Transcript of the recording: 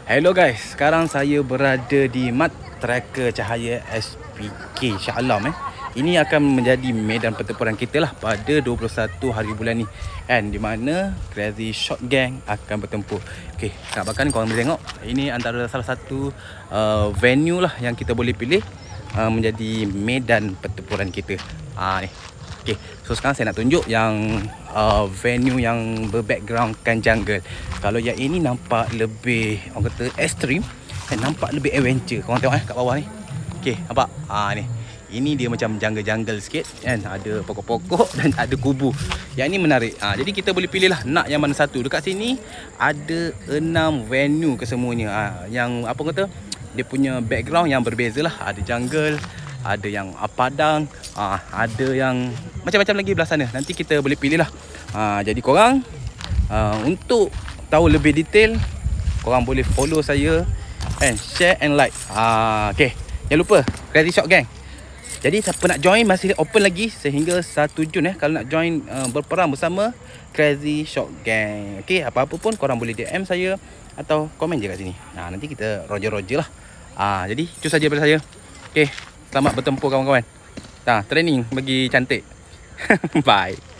Hello guys, sekarang saya berada di Mat Tracker Cahaya SPK Shah Alam. Ini akan menjadi medan pertempuran kita lah pada 21 hari bulan ni, di mana Crazy Shot Gang akan bertempur. Okey, kat belakang ni korang boleh tengok, ini antara salah satu venue lah yang kita boleh pilih menjadi medan pertempuran kita. Ni. Okay, so sekarang saya nak tunjuk yang venue yang berbackgroundkan jungle. Kalau yang ini nampak lebih, orang kata, ekstrim dan nampak lebih adventure. Korang tengok kat bawah ni. Okay, nampak? Ni. Ini dia macam jungle-jungle sikit kan. Ada pokok-pokok dan ada kubu. Yang ini menarik. Jadi kita boleh pilih lah nak yang mana satu. Dekat sini ada 6 venue kesemuanya. Yang apa kata, dia punya background yang berbeza lah. Ada jungle, ada yang padang, ada yang macam-macam lagi belah sana. Nanti kita boleh pilih lah. Jadi korang untuk tahu lebih detail, korang boleh follow saya and share and like. Okay, jangan lupa Crazy Shot Gang. Jadi siapa nak join masih open lagi sehingga 1 Jun kalau nak join berperang bersama Crazy Shot Gang. Okay, apa-apa pun korang boleh DM saya atau komen je kat sini. Nanti kita roger-roger lah. Jadi itu saja daripada saya. Okay, selamat bertempur kawan-kawan. Training bagi cantik. Bye.